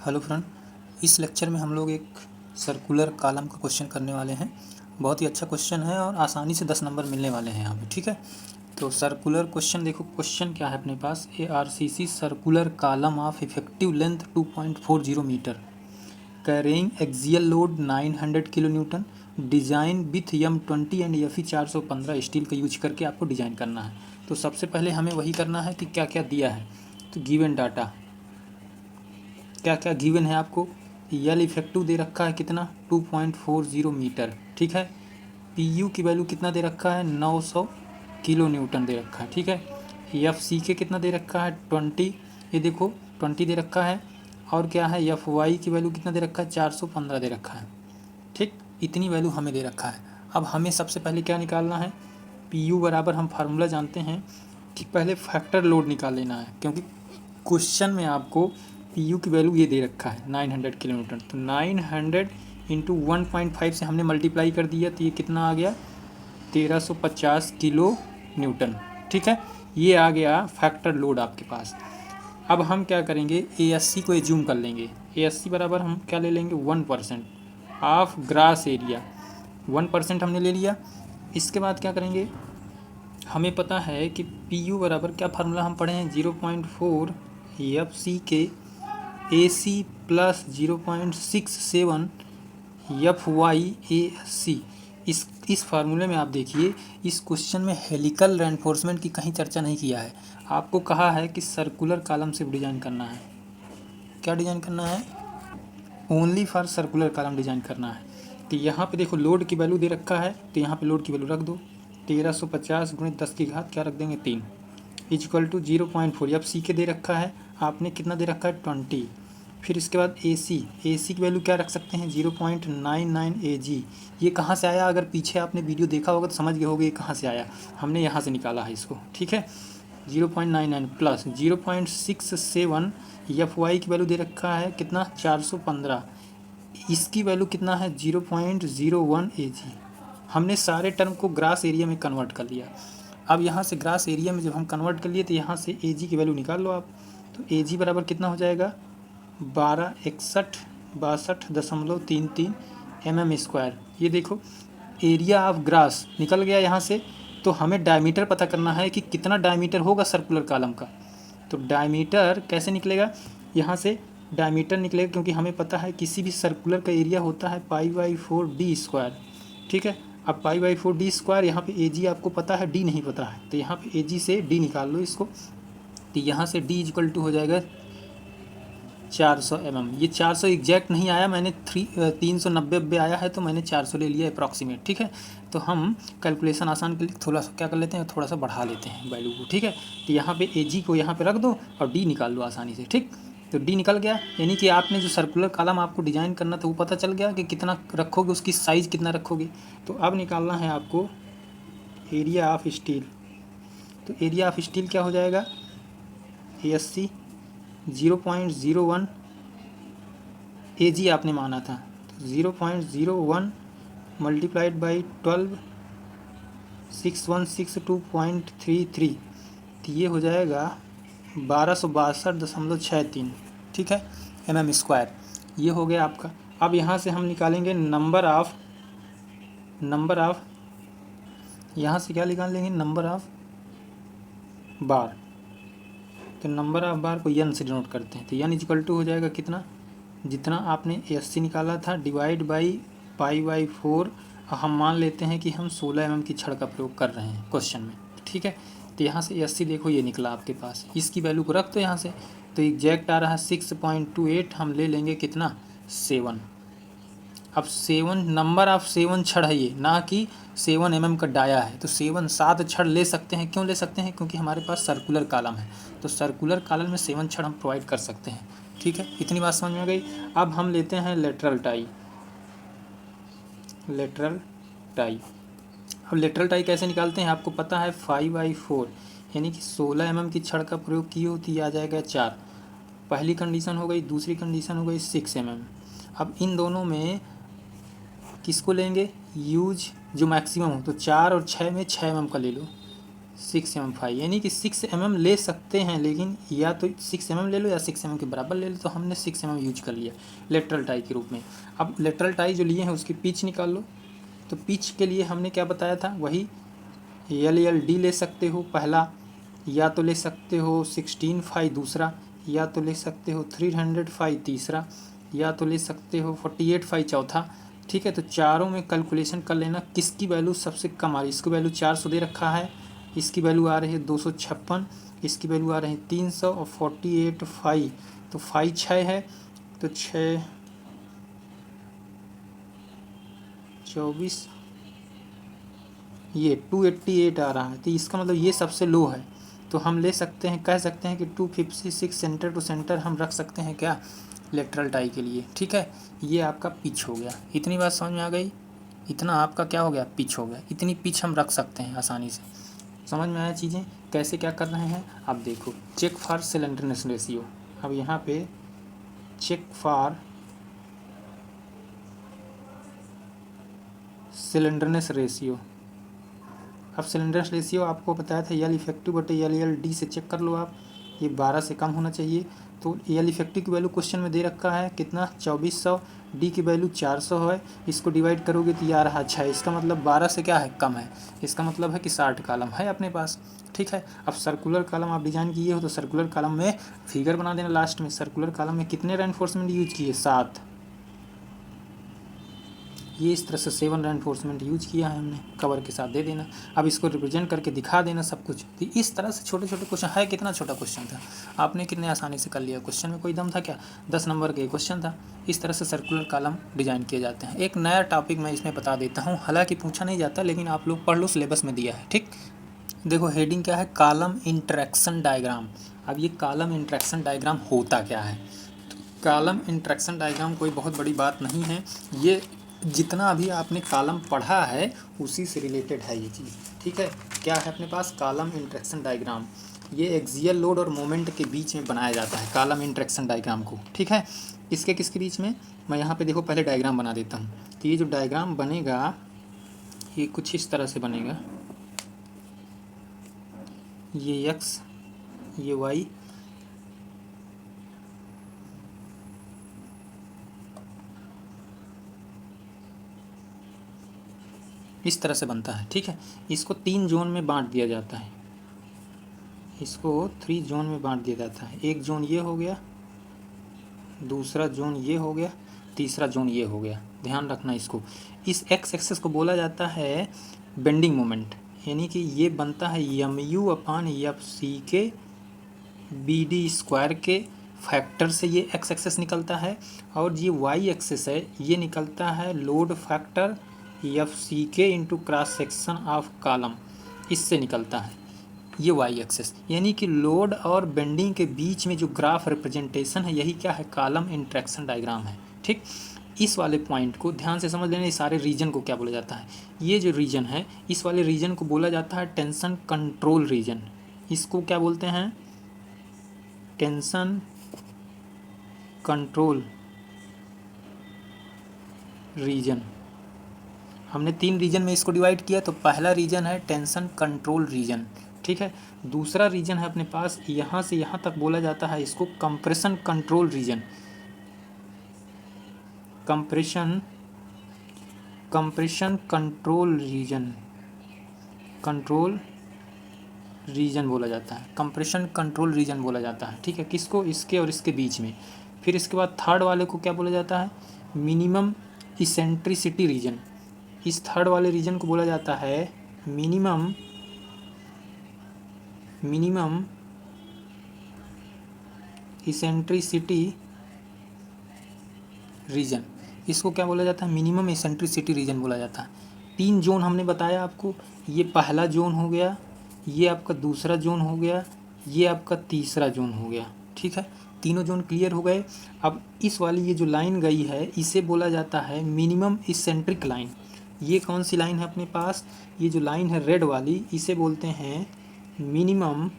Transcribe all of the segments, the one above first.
Hello friend, इस lecture में हम लोग एक सर्कुलर कॉलम का क्वेश्चन करने वाले हैं। बहुत ही अच्छा क्वेश्चन है और आसानी से 10 नंबर मिलने वाले हैं यहाँ पे। ठीक है, तो सर्कुलर क्वेश्चन देखो, क्वेश्चन क्या है अपने पास। ARCC circular column of effective length 2.40 metre, carrying axial load 900 kilo newton, design with M20 and FE 415 steel का यूज करके आपको डिज़ाइन करना है। तो सबसे पहले हमें वही करना है कि क्या क्या दिया है। तो गिवन डाटा क्या क्या गिवन है आपको। यल इफेक्टिव दे रखा है कितना, 2.40 मीटर। ठीक है, PU की वैल्यू कितना दे रखा है, 900 किलो न्यूटन दे रखा है। ठीक है, FCK कितना दे रखा है, 20, ये देखो 20 दे रखा है। और क्या है, FY की वैल्यू कितना दे रखा है, 415 दे रखा है। ठीक, इतनी वैल्यू हमें दे रखा है। अब हमें सबसे पहले क्या निकालना है, PU बराबर हम फार्मूला जानते हैं कि पहले फैक्टर लोड निकाल लेना है, क्योंकि क्वेश्चन में आपको PU की वैल्यू ये दे रखा है 900 किलो न्यूटन। तो 900 इंटू 1.5 से हमने मल्टीप्लाई कर दिया, तो ये कितना आ गया, 1350 किलो न्यूटन। ठीक है, ये आ गया फैक्टर लोड आपके पास। अब हम क्या करेंगे, ASC को एज्यूम कर लेंगे। ASC बराबर हम क्या ले लेंगे, 1% ऑफ ग्रास एरिया। 1% हमने ले लिया। इसके बाद क्या करेंगे, हमें पता है कि PU बराबर क्या फार्मूला हम पढ़े हैं, 0.4 FCK AC plus 0.67 FY ASC। इस फार्मूले में आप देखिए, इस क्वेश्चन में हेलिकल रेनफोर्समेंट की कहीं चर्चा नहीं किया है। आपको कहा है कि सर्कुलर कॉलम से डिज़ाइन करना है। क्या डिज़ाइन करना है, only for circular column design करना है। तो यहाँ पे देखो लोड की वैल्यू दे रखा है, तो यहाँ पे लोड की वैल्यू रख दो, 1350 गुणित 10 की घात क्या रख देंगे, 3 इक्वल टू 0.4। अब सी के दे रखा है, आपने कितना दे रखा है, 20। फिर इसके बाद AC की वैल्यू क्या रख सकते हैं, 0.99 AG। ये कहाँ से आया, अगर पीछे आपने वीडियो देखा होगा तो समझ गए होगे ये कहाँ से आया। हमने यहाँ से निकाला है इसको। ठीक है, 0.99 प्लस 0.67 FY की वैल्यू दे रखा है कितना, 415। इसकी वैल्यू कितना है, 0.01 AG। हमने सारे टर्म को ग्रास एरिया में कन्वर्ट कर लिया। अब यहाँ से ग्रास एरिया में जब हम कन्वर्ट कर लिए, तो यहाँ से AG की वैल्यू निकाल लो आप। तो AG बराबर कितना हो जाएगा, 1261.6233 mm²। ये देखो एरिया ऑफ ग्रास निकल गया यहाँ से। तो हमें डायमीटर पता करना है कि कितना डायमीटर होगा सर्कुलर कॉलम का। तो डायमीटर कैसे निकलेगा, यहाँ से डायमीटर निकलेगा, क्योंकि हमें पता है किसी भी सर्कुलर का एरिया होता है π/4d²। ठीक है, अब π/4d², यहाँ पे AG आपको पता है, D नहीं पता है, तो यहाँ पे AG से D निकाल लो इसको। तो यहाँ से D इक्वल टू हो जाएगा 400 mm। ये 400 एग्जैक्ट नहीं आया, मैंने 390 आया है, तो मैंने 400 ले लिया अप्रॉक्सीमेट। ठीक है, तो हम कैलकुलेशन आसान के लिए थोड़ा सा क्या कर लेते हैं, थोड़ा सा बढ़ा लेते हैं वैल्यू को। ठीक है, तो यहाँ पे AG को यहाँ पे रख दो और D निकाल लो आसानी से। ठीक, तो D निकल गया, यानी कि आपने जो सर्कुलर कॉलम आपको डिज़ाइन करना था वो पता चल गया कि कितना रखोगे, उसकी साइज़ कितना रखोगे। तो अब निकालना है आपको एरिया ऑफ स्टील। तो एरिया ऑफ स्टील क्या हो जाएगा, ASC 0.01 AG आपने माना था, तो 0.01 मल्टीप्लाइड बाई 12, 6162.33, तो ये हो जाएगा 1262.63। ठीक है, mm²। ये हो गया आपका। अब यहाँ से हम निकालेंगे नंबर ऑफ यहाँ से क्या निकाल लेंगे, नंबर ऑफ बार। तो नंबर ऑफ बार को n से डिनोट करते हैं। तो n इक्वल टू हो जाएगा कितना, जितना आपने ASC निकाला था डिवाइड बाई π/4। हम मान लेते हैं कि हम 16 mm की छड़ का प्रयोग कर रहे हैं क्वेश्चन में। ठीक है, तो यहाँ से ASC देखो ये निकला आपके पास, इसकी वैल्यू को रख दो यहाँ से। तो एग्जैक्ट आ रहा है 6.28, हम ले लेंगे कितना, 7। अब 7 नंबर ऑफ 7 छड़ है ये, ना कि 7 mm का डाया है। तो 7 छड़ ले सकते हैं। क्यों ले सकते हैं, क्योंकि हमारे पास सर्कुलर कॉलम है, तो सर्कुलर कॉलम में 7 छड़ हम प्रोवाइड कर सकते हैं। ठीक है, इतनी बात समझ में आ गई। अब हम लेते हैं लेटरल टाई। अब लेटरल टाई कैसे निकालते हैं, आपको पता है 5/4, यानी कि 16 mm की छड़ का प्रयोग की होती है, आ जाएगा 4। पहली कंडीशन हो गई, दूसरी कंडीशन हो गई 6 mm। अब इन दोनों में किसको लेंगे, यूज जो मैक्सिमम हो, तो 4 और 6 में 6 mm का ले लो, 6 mm 5, यानी कि 6 mm ले सकते हैं, लेकिन या तो 6 mm ले लो या 6 mm के बराबर ले लो, तो हमने 6 mm यूज कर लिया लेटरल टाई के रूप में। अब लेटरल टाई जो लिए हैं उसकी पिच निकाल लो। तो पिच के लिए हमने क्या बताया था, वही LLD ले सकते हो पहला, या तो ले सकते हो 16 5 दूसरा, या तो ले सकते हो 300 5 तीसरा, या तो ले सकते हो 48 5 चौथा। ठीक है, तो चारों में कैलकुलेशन कर लेना किसकी वैल्यू सबसे कम आ रही है। इसकी वैल्यू 400 दे रखा है, इसकी वैल्यू आ रही है 256, इसकी वैल्यू आ रही है 300 और 48 5, तो 5 6 है, तो 6 24, ये 288 आ रहा है, तो इसका मतलब ये सबसे लो है। तो हम ले सकते हैं, कह सकते हैं कि 256 सेंटर टू सेंटर हम रख सकते हैं क्या, लेटरल टाई के लिए। ठीक है, ये आपका पिच हो गया। इतनी बात समझ में आ गई, इतना आपका क्या हो गया, पिच हो गया। इतनी पिच हम रख सकते हैं आसानी से। समझ में आया चीज़ें कैसे क्या कर रहे हैं। अब देखो, चेक फॉर सिलेंडरनेस रेशियो। अब यहाँ पे चेक फॉर सिलेंडरनेस रेशियो। अब सिलेंडरनेस रेशियो आपको बताया था एल इफेक्टिव बटे LLD से चेक कर लो आप, ये 12 से कम होना चाहिए। तो एल इफेक्टिव की वैल्यू क्वेश्चन में दे रखा है कितना, 2400, डी की वैल्यू 400 है, इसको डिवाइड करोगे तो ये आ रहा 6, इसका मतलब 12 से क्या है, कम है। इसका मतलब है कि 60 कॉलम है अपने पास। ठीक है, अब सर्कुलर कॉलम आप डिजाइन किए हो तो सर्कुलर कॉलम में फिगर बना देना लास्ट में। सर्कुलर कॉलम में कितने रेनफोर्समेंट यूज किए, 7। ये इस तरह से 7 रेनफोर्समेंट यूज किया है हमने, कवर के साथ दे देना। अब इसको रिप्रेजेंट करके दिखा देना सब कुछ। तो इस तरह से छोटे छोटे क्वेश्चन है, कितना छोटा क्वेश्चन था, आपने कितने आसानी से कर लिया। क्वेश्चन में कोई दम था क्या, 10 नंबर का क्वेश्चन था। इस तरह से सर्कुलर कॉलम डिजाइन किए जाते हैं। एक नया टॉपिक मैं इसमें बता देता हूँ, हालांकि पूछा नहीं जाता, लेकिन आप लोग पढ़ लो, सिलेबस में दिया है। ठीक, देखो हेडिंग क्या है, कॉलम इंटरेक्शन डायग्राम। अब ये कॉलम इंटरेक्शन डायग्राम होता क्या है। कॉलम इंटरेक्शन डायग्राम कोई बहुत बड़ी बात नहीं है, ये जितना अभी आपने कॉलम पढ़ा है उसी से रिलेटेड है ये चीज़। ठीक है, क्या है अपने पास, कॉलम इंटरेक्शन डायग्राम। ये एक्सियल लोड और मोमेंट के बीच में बनाया जाता है कॉलम इंटरेक्शन डायग्राम को। ठीक है, इसके किसके बीच में, मैं यहाँ पे देखो पहले डायग्राम बना देता हूँ। तो ये जो डायग्राम बनेगा ये कुछ इस तरह से बनेगा, ये x, ये y, इस तरह से बनता है। ठीक है, इसको 3 जोन में बांट दिया जाता है, इसको 3 जोन में बांट दिया जाता है। एक जोन ये हो गया, दूसरा जोन ये हो गया, तीसरा जोन ये हो गया। ध्यान रखना इसको। इस x एक्सेस को बोला जाता है बेंडिंग मोमेंट, यानी कि ये बनता है mu/F के BD² के फैक्टर से ये x एक्सेस निकलता है, और ये y एक्सेस है ये निकलता है load factor FCK into cross section of column, इससे निकलता है ये y एक्सेस। यानी कि लोड और बेंडिंग के बीच में जो ग्राफ रिप्रेजेंटेशन है यही क्या है, कॉलम इंटरेक्शन डायग्राम है। ठीक, इस वाले पॉइंट को ध्यान से समझ लेना। इस सारे रीजन को क्या बोला जाता है, ये जो रीजन है इस वाले रीजन को बोला जाता है टेंशन कंट्रोल रीजन। इसको क्या बोलते हैं, टेंशन कंट्रोल रीजन। हमने 3 रीजन में इसको डिवाइड किया। तो पहला रीजन है टेंशन कंट्रोल रीजन। ठीक है, दूसरा रीजन है अपने पास यहाँ से यहाँ तक बोला जाता है इसको compression control region. Compression control region, control region बोला जाता है, कंप्रेशन कंट्रोल रीजन बोला जाता है। ठीक है, किसको, इसके और इसके बीच में। फिर इसके बाद थर्ड वाले को क्या बोला जाता है, मिनिमम इसेंट्रिसिटी रीजन। इस थर्ड वाले रीजन को बोला जाता है मिनिमम इसेंट्रिसिटी रीजन। इसको क्या बोला जाता है, मिनिमम इसेंट्रिसिटी रीजन बोला जाता है। 3 जोन हमने बताया आपको, ये पहला जोन हो गया, ये आपका दूसरा जोन हो गया, ये आपका तीसरा जोन हो गया। ठीक है, तीनों जोन क्लियर हो गए। अब इस वाली ये जो लाइन गई है इसे बोला जाता है मिनिमम इसेंट्रिक लाइन। ये कौन सी लाइन है अपने पास, ये जो लाइन है रेड वाली इसे बोलते हैं मिनिमम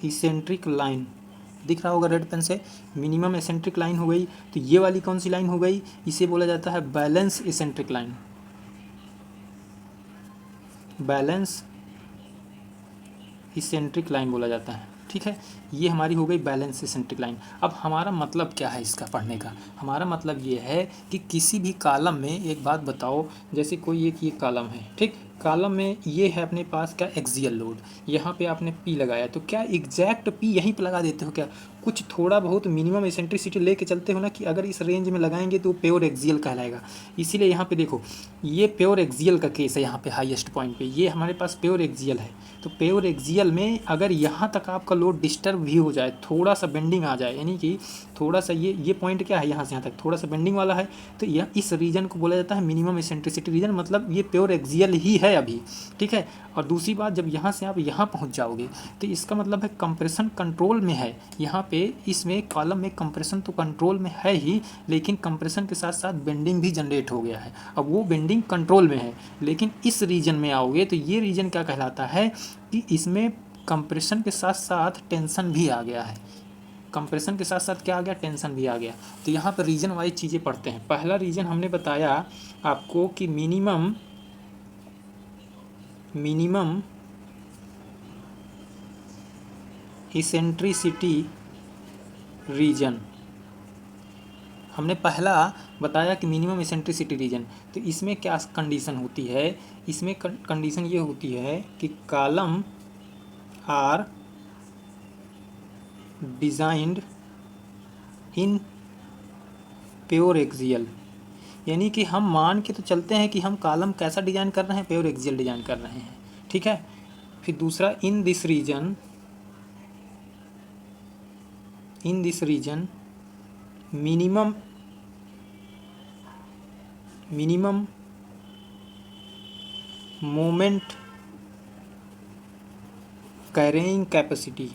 इसेंट्रिक लाइन। दिख रहा होगा रेड पेन से, मिनिमम इसेंट्रिक लाइन हो गई। तो ये वाली कौन सी लाइन हो गई, इसे बोला जाता है balance eccentric line. Balance eccentric line बोला जाता है, ठीक है। ये हमारी हो गई बैलेंस इसेंट्रिक लाइन। अब हमारा मतलब क्या है इसका पढ़ने का? हमारा मतलब ये है कि किसी भी कॉलम में, एक बात बताओ, जैसे कोई एक ये कॉलम है, ठीक, कॉलम में ये है अपने पास क्या, एक्सियल लोड, यहाँ पे आपने पी लगाया, तो क्या एग्जैक्ट पी यहीं पे लगा देते हो क्या? कुछ थोड़ा बहुत मिनिमम एसेंट्रिसिटी लेके चलते हो ना, कि अगर इस रेंज में लगाएंगे तो प्योर एक्सियल कहलाएगा। इसीलिए यहाँ पे देखो, ये प्योर एक्सियल का केस है, यहाँ पे हाईएस्ट पॉइंट पे ये हमारे पास प्योर एक्सियल है। तो प्योर एक्सियल में अगर यहाँ तक आपका लोड डिस्टर्ब भी हो जाए, थोड़ा सा बेंडिंग आ जाए, यानी कि थोड़ा सा ये पॉइंट क्या है, यहाँ से यहाँ तक थोड़ा सा बेंडिंग वाला है, तो यह इस रीजन को बोला जाता है मिनिमम एसेंट्रिसिटी रीजन, मतलब ये प्योर एक्सियल ही है अभी, ठीक है। और दूसरी बात, जब यहाँ से आप यहाँ पहुँच जाओगे तो इसका मतलब है कंप्रेशन कंट्रोल में है। यहाँ पे इसमें कॉलम में कंप्रेशन तो कंट्रोल में है ही, लेकिन कंप्रेशन के साथ साथ बेंडिंग भी जनरेट हो गया है। अब वो बेंडिंग कंट्रोल में है, लेकिन इस रीजन में आओगे तो ये रीजन क्या कहलाता है कि इसमें कंप्रेशन के साथ साथ टेंशन भी आ गया है। कंप्रेशन के साथ साथ क्या आ गया, टेंशन भी आ गया। तो यहाँ पर रीजन वाइज चीज़ें पढ़ते हैं। पहला रीजन हमने बताया आपको कि मिनिमम इसेंट्रिसिटी रीजन, हमने पहला बताया कि मिनिमम इसेंट्रिसिटी रीजन। तो इसमें क्या कंडीशन होती है, इसमें कंडीशन ये होती है कि column are designed in pure axial, यानी कि हम मान के तो चलते हैं कि हम कॉलम कैसा डिजाइन कर रहे हैं, प्योर एक्सियल डिजाइन कर रहे हैं, ठीक है। फिर दूसरा, in this region minimum moment carrying capacity,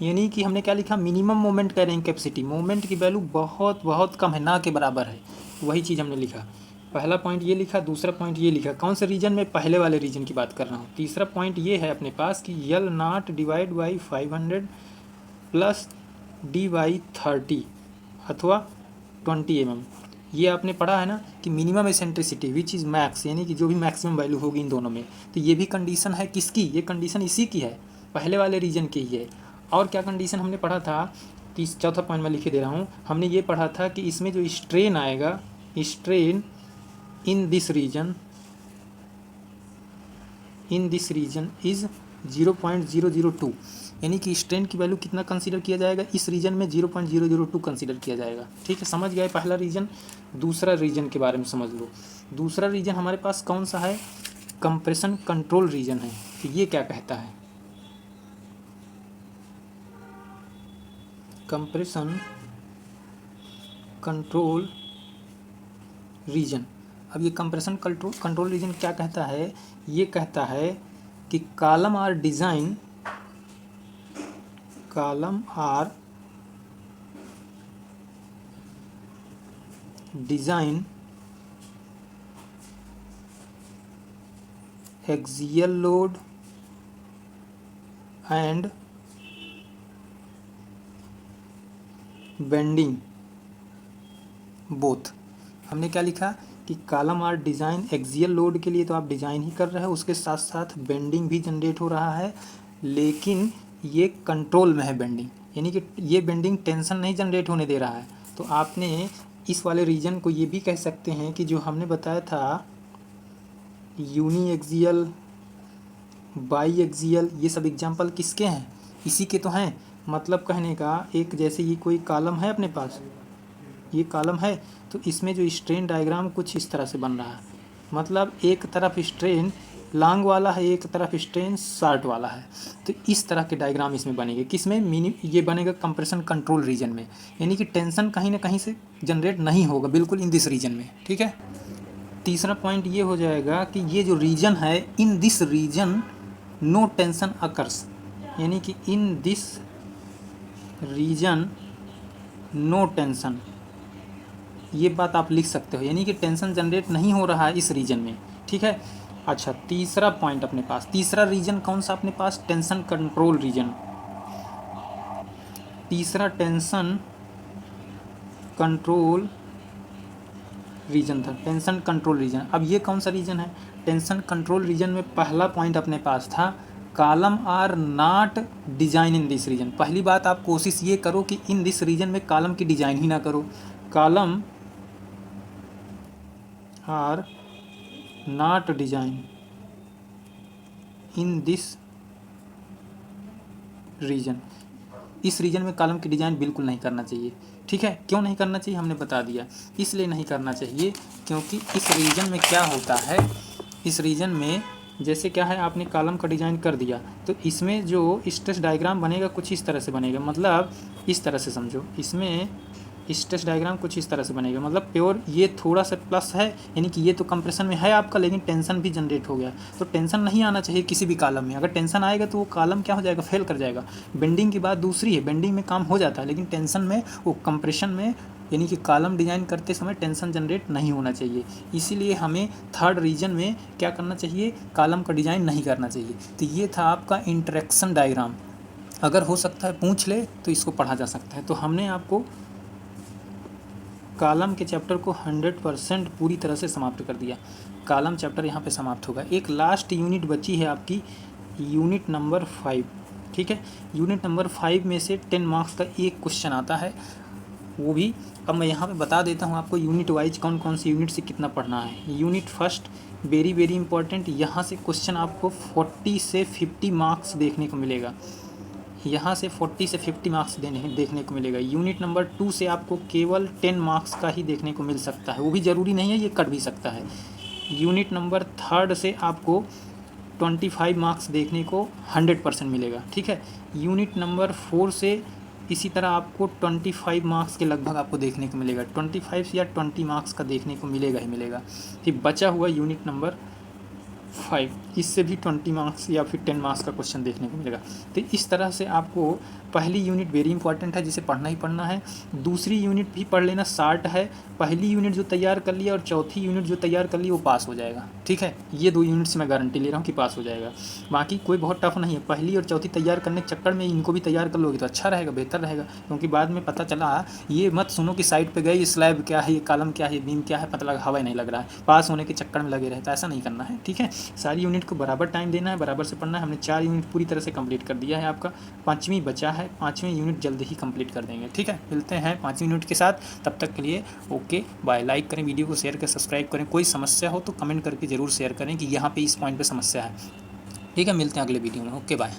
यानी कि हमने क्या लिखा, minimum moment carrying capacity, moment की वैल्यू बहुत बहुत कम है, ना के बराबर है, वही चीज़ हमने लिखा। पहला पॉइंट ये लिखा, दूसरा पॉइंट ये लिखा, कौन से रीजन में, पहले वाले रीजन की बात कर रहा हूँ। तीसरा पॉइंट ये है अपने पास कि यल naught divide by 500 plus D by 30 अथवा 20 mm। ये आपने पढ़ा है ना कि minimum eccentricity which is max, यानी कि जो भी मैक्सिमम वैल्यू होगी इन दोनों में, तो ये भी कंडीशन है किसकी, ये कंडीशन इसी की है, पहले वाले रीजन की ही है। और क्या कंडीशन हमने पढ़ा था, चौथा पॉइंट में लिखे दे रहा हूँ, हमने ये पढ़ा था कि इसमें जो स्ट्रेन आएगा, strain in this region is 0.002, यानी कि स्ट्रेन की वैल्यू कितना कंसीडर किया जाएगा, इस रीजन में 0.002 कंसीडर किया जाएगा, ठीक है। समझ गए पहला रीजन। दूसरा रीजन के बारे में समझ लो। दूसरा रीजन हमारे पास कौन सा है, कंप्रेशन कंट्रोल रीजन है। तो ये क्या कहता है, कंप्रेशन कंट्रोल रीजन। अब ये कंप्रेशन कंट्रोल रीजन क्या कहता है, ये कहता है कि column are design axial load and bending both. हमने क्या लिखा कि column are design axial load के लिए तो आप डिज़ाइन ही कर रहे हो, उसके साथ साथ बेंडिंग भी जनरेट हो रहा है, लेकिन ये कंट्रोल में है बेंडिंग, यानी कि ये बेंडिंग टेंशन नहीं जनरेट होने दे रहा है। तो आपने इस वाले रीजन को ये भी कह सकते हैं कि जो हमने बताया था यूनी एक्सियल, बाई एक्सियल, ये सब एग्जांपल किसके हैं, इसी के तो हैं। मतलब कहने का, एक जैसे ये कोई कॉलम है अपने पास, ये कॉलम है, तो इसमें जो स्ट्रेन डायग्राम कुछ इस तरह से बन रहा है, मतलब एक तरफ स्ट्रेन लॉन्ग वाला है, एक तरफ स्ट्रेन शॉर्ट वाला है, तो इस तरह के डायग्राम इसमें बनेंगे। किसमें, ये बनेगा कंप्रेशन कंट्रोल रीजन में, यानी कि टेंशन कहीं ना कहीं से जनरेट नहीं होगा, बिल्कुल इन दिस रीजन में, ठीक है। तीसरा पॉइंट ये हो जाएगा कि ये जो रीजन है, in this region no tension occurs, यानी कि in this region no tension, ये बात आप लिख सकते हो, यानी कि टेंशन जनरेट नहीं हो रहा है इस रीजन में, ठीक है। अच्छा, तीसरा पॉइंट अपने पास, तीसरा रीजन कौन सा अपने पास, टेंशन कंट्रोल रीजन। तीसरा टेंशन कंट्रोल रीजन था, टेंशन कंट्रोल रीजन। अब ये कौन सा रीजन है? टेंशन कंट्रोल रीजन में पहला पॉइंट अपने पास था, column are not design in this region. पहली बात आप कोशिश ये करो कि इन दिस रीजन में कॉलम की डिजाइन ही ना करो। Column are not design in this region. इस रीजन में कॉलम की डिज़ाइन बिल्कुल नहीं करना चाहिए। ठीक है, क्यों नहीं करना चाहिए हमने बता दिया। इसलिए नहीं करना चाहिए क्योंकि इस रीजन में क्या होता है, इस रीजन में जैसे क्या है, आपने कॉलम का डिज़ाइन कर दिया तो इसमें जो स्ट्रेस डायग्राम बनेगा कुछ इस तरह से बनेगा, मतलब इस तरह से समझो, इसमें स्ट्रेस डायग्राम कुछ इस तरह से बनेगा, मतलब प्योर ये थोड़ा सा प्लस है, यानी कि ये तो कंप्रेशन में है आपका, लेकिन टेंशन भी जनरेट हो गया। तो टेंशन नहीं आना चाहिए किसी भी कॉलम में। अगर टेंशन आएगा तो वो कॉलम क्या हो जाएगा, फेल कर जाएगा। बेंडिंग की बात दूसरी है, बेंडिंग में काम हो जाता है, लेकिन टेंशन में वो कंप्रेशन में यानी कि कॉलम डिज़ाइन करते समय टेंशन जनरेट नहीं होना चाहिए। इसीलिए हमें थर्ड रीजन में क्या करना चाहिए, कॉलम का डिज़ाइन नहीं करना चाहिए। तो ये था आपका इंटरेक्शन डायग्राम। अगर हो सकता है पूछ ले तो इसको पढ़ा जा सकता है। तो हमने आपको कॉलम के चैप्टर को 100% पूरी तरह से समाप्त कर दिया। कॉलम चैप्टर यहाँ पे समाप्त होगा। एक लास्ट यूनिट बची है आपकी, यूनिट नंबर 5। ठीक है, यूनिट नंबर 5 में से 10 मार्क्स का एक क्वेश्चन आता है, वो भी अब मैं यहाँ पे बता देता हूँ आपको यूनिट वाइज कौन कौन सी यूनिट से कितना पढ़ना है। Unit first very very important, यहाँ से क्वेश्चन आपको 40 से 50 मार्क्स देखने को मिलेगा। यहाँ से 40 से 50 मार्क्स देखने को मिलेगा। यूनिट नंबर 2 से आपको केवल 10 मार्क्स का ही देखने को मिल सकता है, वो भी ज़रूरी नहीं है, ये कट भी सकता है। यूनिट नंबर 3 से आपको 25 मार्क्स देखने को 100% मिलेगा। ठीक है, यूनिट नंबर 4 से इसी तरह आपको 25 मार्क्स के लगभग आपको देखने को मिलेगा, 25 या 20 मार्क्स का देखने को मिलेगा ही मिलेगा। फिर बचा हुआ यूनिट नंबर 5, इससे भी 20 मार्क्स या फिर 10 मार्क्स का क्वेश्चन देखने को मिलेगा। तो इस तरह से आपको पहली यूनिट वेरी इंपॉर्टेंट है, जिसे पढ़ना ही पढ़ना है। दूसरी यूनिट भी पढ़ लेना, शार्ट है। पहली यूनिट जो तैयार कर लिया और चौथी यूनिट जो तैयार कर ली वो पास हो जाएगा। ठीक है, ये 2 यूनिट से मैं गारंटी ले रहा हूँ कि पास हो जाएगा। बाकी कोई बहुत टफ नहीं है। पहली और चौथी तैयार करने के चक्कर में इनको भी तैयार कर लोगे तो अच्छा रहेगा, बेहतर रहेगा। क्योंकि बाद में पता चला, ये मत सुनो कि साइड पर गए, ये स्लैब क्या है, ये कॉलम क्या है, बीम क्या है, पता लगा हवा नहीं लग रहा है, पास होने के चक्कर में लगे रहता है। ऐसा नहीं करना है। ठीक है, सारी यूनिट को बराबर टाइम देना है, बराबर से पढ़ना है। हमने 4 यूनिट पूरी तरह से कंप्लीट कर दिया है। आपका 5वीं बचा है, 5वीं यूनिट जल्द ही कंप्लीट कर देंगे। ठीक है, मिलते हैं 5वीं यूनिट के साथ, तब तक के लिए ओके बाय। लाइक करें, वीडियो को शेयर करें, सब्सक्राइब करें। कोई समस्या हो तो कमेंट करके ज़रूर शेयर करें कि यहाँ पे इस पॉइंट पे समस्या है। ठीक है, मिलते हैं अगले वीडियो में। Okay bye.